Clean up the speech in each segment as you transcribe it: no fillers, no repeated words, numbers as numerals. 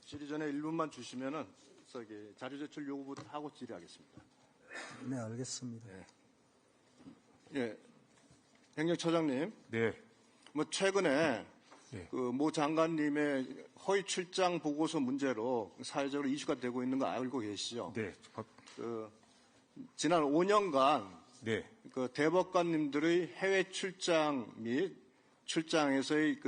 질의 전에 1분만 주시면은 자료 제출 요구부터 하고 질의하겠습니다. 네, 알겠습니다. 네. 예, 행정처장님. 네. 최근에 네. 모 장관님의 허위 출장 보고서 문제로 사회적으로 이슈가 되고 있는 거 알고 계시죠? 네. 지난 5년간 네. 대법관님들의 해외 출장 및 출장에서의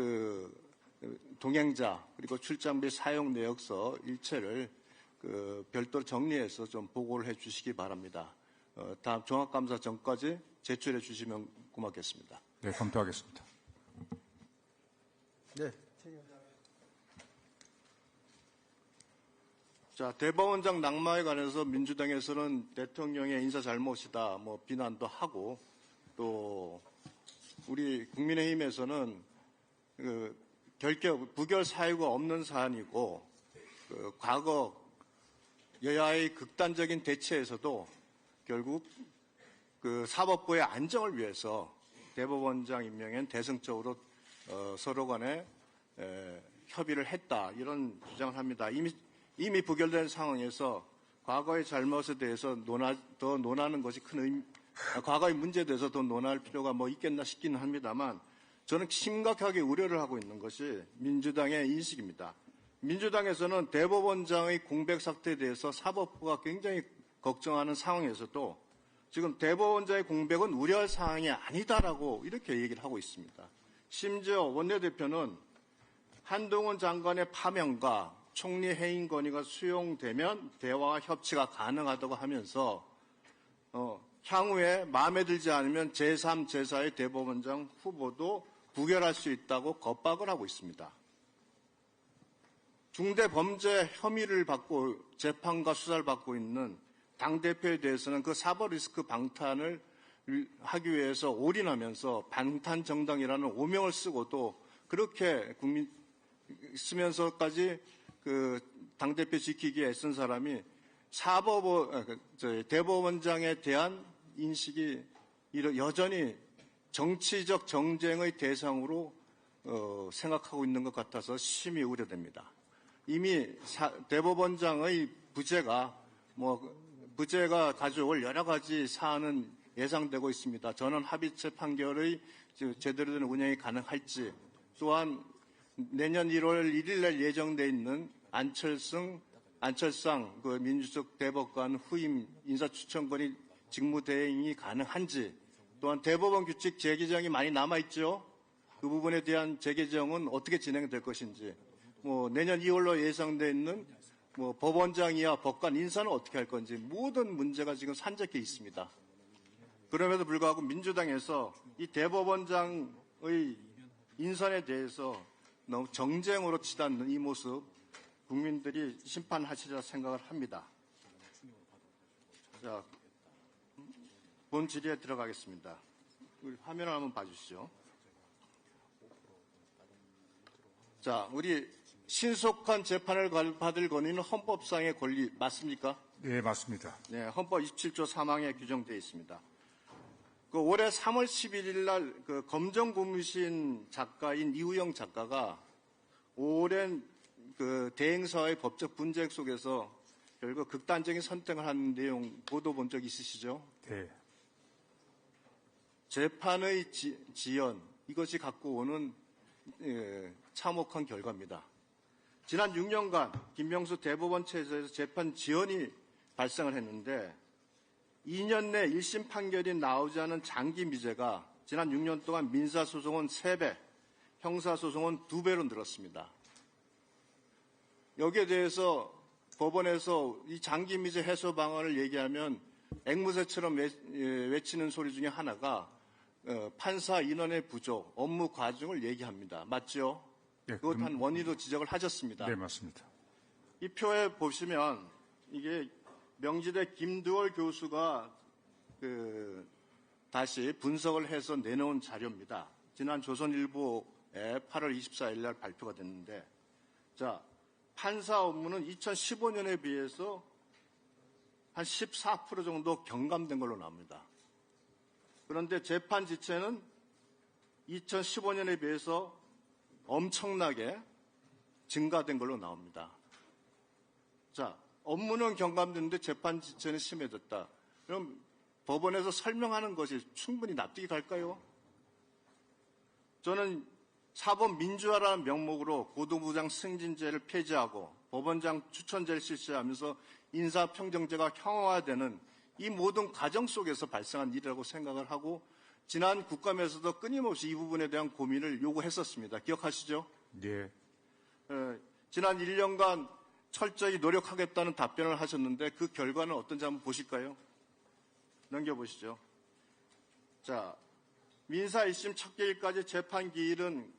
동행자 그리고 출장비 사용 내역서 일체를 별도로 정리해서 좀 보고를 해 주시기 바랍니다. 다음 종합감사 전까지 제출해 주시면 고맙겠습니다. 네, 검토하겠습니다. 네. 자, 대법원장 낙마에 관해서 민주당에서는 대통령의 인사 잘못이다, 비난도 하고, 또, 우리 국민의힘에서는, 부결 사유가 없는 사안이고, 과거 여야의 극단적인 대치에서도 결국 사법부의 안정을 위해서 대법원장 임명엔 대승적으로 서로 간에 협의를 했다, 이런 주장을 합니다. 이미 부결된 상황에서 과거의 잘못에 대해서 더 논하는 것이 과거의 문제에 대해서 더 논할 필요가 있겠나 싶기는 합니다만 저는 심각하게 우려를 하고 있는 것이 민주당의 인식입니다. 민주당에서는 대법원장의 공백 사태에 대해서 사법부가 굉장히 걱정하는 상황에서도 지금 대법원장의 공백은 우려할 사항이 아니다라고 이렇게 얘기를 하고 있습니다. 심지어 원내대표는 한동훈 장관의 파면과 총리 해임 건의가 수용되면 대화와 협치가 가능하다고 하면서 향후에 마음에 들지 않으면 제3, 제4의 대법원장 후보도 부결할 수 있다고 겁박을 하고 있습니다. 중대범죄 혐의를 받고 재판과 수사를 받고 있는 당대표에 대해서는 그 사법 리스크 방탄을 하기 위해서 올인하면서 방탄정당이라는 오명을 쓰고도 그렇게 쓰면서까지 당대표 지키기에 애쓴 사람이 대법원장에 대한 인식이 여전히 정치적 정쟁의 대상으로 생각하고 있는 것 같아서 심히 우려됩니다. 이미 대법원장의 부재가 가져올 여러 가지 사안은 예상되고 있습니다. 저는 합의체 판결의 제대로 된 운영이 가능할지, 또한 내년 1월 1일 날 예정돼 있는 안철상 민주적 대법관 후임 인사추천권이 직무대행이 가능한지, 또한 대법원 규칙 재개정이 많이 남아있죠. 그 부분에 대한 재개정은 어떻게 진행될 것인지, 내년 2월로 예상돼 있는 법원장 이하 법관 인사는 어떻게 할 건지 모든 문제가 지금 산적해 있습니다. 그럼에도 불구하고 민주당에서 이 대법원장의 인선에 대해서 너무 정쟁으로 치닫는 이 모습 국민들이 심판하시리라 생각을 합니다. 자, 본 질의에 들어가겠습니다. 우리 화면을 한번 봐주시죠. 자, 우리 신속한 재판을 받을 권리는 헌법상의 권리 맞습니까? 네, 맞습니다. 네, 헌법 27조 3항에 규정되어 있습니다. 올해 3월 11일 날 검정고무신 작가인 이우영 작가가 오랜 대행사의 법적 분쟁 속에서 결국 극단적인 선택을 하는 내용 보도 본 적 있으시죠? 네. 재판의 지연, 이것이 갖고 오는 참혹한 결과입니다. 지난 6년간 김명수 대법원 체제에서 재판 지연이 발생을 했는데 2년 내 1심 판결이 나오지 않은 장기 미제가 지난 6년 동안 민사소송은 3배, 형사소송은 2배로 늘었습니다. 여기에 대해서 법원에서 이 장기 미제 해소 방안을 얘기하면 앵무새처럼 외치는 소리 중에 하나가 판사 인원의 부족, 업무 과중을 얘기합니다. 맞죠? 네, 그것 한 원인으로 지적을 하셨습니다. 네, 맞습니다. 이 표에 보시면 이게 명지대 김두월 교수가 다시 분석을 해서 내놓은 자료입니다. 지난 조선일보에 8월 24일 날 발표가 됐는데, 자, 판사 업무는 2015년에 비해서 한 14% 정도 경감된 걸로 나옵니다. 그런데 재판 지체는 2015년에 비해서 엄청나게 증가된 걸로 나옵니다. 자, 업무는 경감됐는데 재판 지체는 심해졌다. 그럼 법원에서 설명하는 것이 충분히 납득이 갈까요? 저는 사법 민주화라는 명목으로 고도부장 승진제를 폐지하고 법원장 추천제를 실시하면서 인사평정제가 형화되는 이 모든 과정 속에서 발생한 일이라고 생각을 하고 지난 국감에서도 끊임없이 이 부분에 대한 고민을 요구했었습니다. 기억하시죠? 예. 지난 1년간 철저히 노력하겠다는 답변을 하셨는데 그 결과는 어떤지 한번 보실까요? 넘겨보시죠. 자, 민사 1심 첫 개일까지 재판 기일은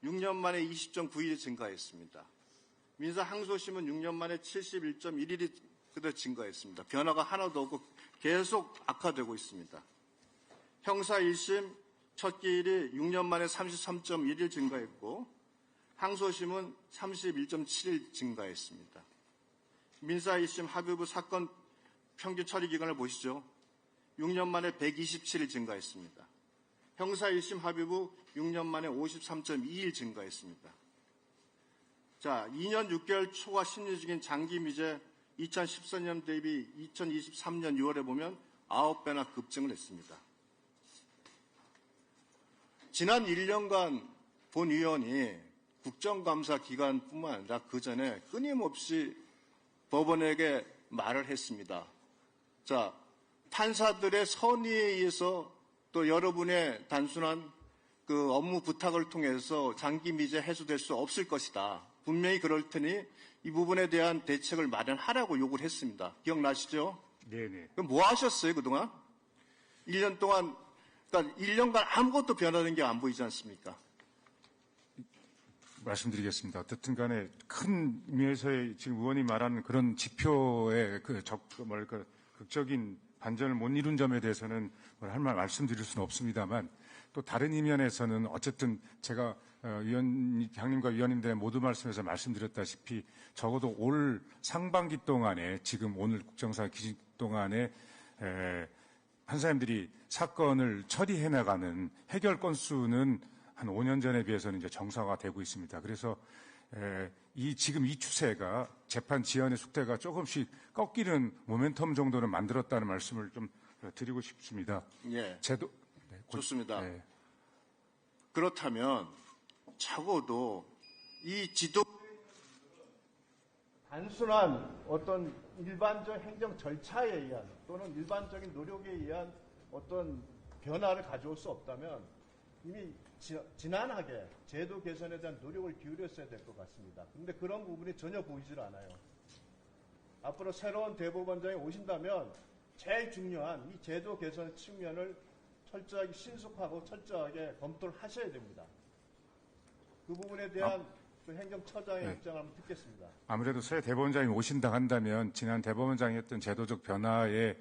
6년 만에 20.9일이 증가했습니다. 민사 항소심은 6년 만에 71.1일이 그대로 증가했습니다. 변화가 하나도 없고 계속 악화되고 있습니다. 형사 1심 첫 기일이 6년 만에 33.1일 증가했고 항소심은 31.7일 증가했습니다. 민사 1심 합의부 사건 평균 처리 기간을 보시죠. 6년 만에 127일 증가했습니다. 형사 1심 합의부 6년 만에 53.2일 증가했습니다. 자, 2년 6개월 초과 심리 중인 장기 미제 2014년 대비 2023년 6월에 보면 9배나 급증을 했습니다. 지난 1년간 본 의원이 국정감사 기간뿐만 아니라 그 전에 끊임없이 법원에게 말을 했습니다. 자, 판사들의 선의에 의해서 또 여러분의 단순한 그 업무 부탁을 통해서 장기 미제 해소될 수 없을 것이다. 분명히 그럴 테니 이 부분에 대한 대책을 마련하라고 요구를 했습니다. 기억나시죠? 네네. 그럼 뭐 하셨어요, 그동안? 1년 동안, 그러니까 1년간 아무것도 변화된 게 안 보이지 않습니까? 말씀드리겠습니다. 어쨌든 간에 큰 의미에서의 지금 의원이 말하는 그런 지표의 극적인 반전을 못 이룬 점에 대해서는 할 말 말씀드릴 수는 없습니다만 또 다른 이면에서는 어쨌든 제가 장님과 위원님들의 모두 말씀에서 말씀드렸다시피 적어도 올 상반기 동안에 지금 오늘 국정사 기식 동안에 판사님들이 사건을 처리해 나가는 해결 건수는 한 5년 전에 비해서는 이제 정상화가 되고 있습니다. 그래서 지금 이 추세가 재판 지연의 속도가 조금씩 꺾이는 모멘텀 정도는 만들었다는 말씀을 좀 드리고 싶습니다. 예. 제도 좋습니다. 네. 그렇다면 적어도 이 지도 단순한 어떤 일반적 행정 절차에 의한 또는 일반적인 노력에 의한 어떤 변화를 가져올 수 없다면 이미 지난하게 제도 개선에 대한 노력을 기울였어야 될 것 같습니다. 그런데 그런 부분이 전혀 보이질 않아요. 앞으로 새로운 대법원장이 오신다면 제일 중요한 이 제도 개선 측면을 철저하게 신속하고 철저하게 검토를 하셔야 됩니다. 그 부분에 대한 그 행정처장의 입장을 한번 듣겠습니다. 아무래도 새 대법원장이 오신다 한다면 지난 대법원장이 했던 제도적 변화의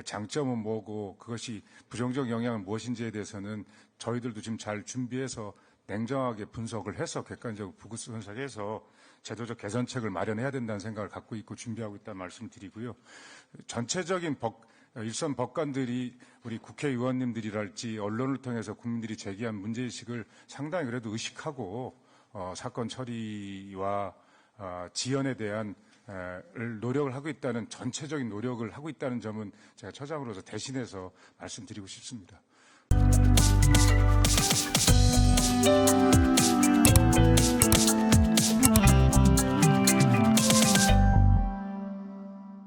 장점은 뭐고 그것이 부정적 영향은 무엇인지에 대해서는 저희들도 지금 잘 준비해서 냉정하게 분석을 해서 객관적으로 분석해서 제도적 개선책을 마련해야 된다는 생각을 갖고 있고 준비하고 있다는 말씀 드리고요. 전체적인 일선 법관들이 우리 국회의원님들이랄지 언론을 통해서 국민들이 제기한 문제의식을 상당히 그래도 의식하고 사건 처리와 지연에 대한 노력을 하고 있다는 전체적인 노력을 하고 있다는 점은 제가 처장으로서 대신해서 말씀드리고 싶습니다.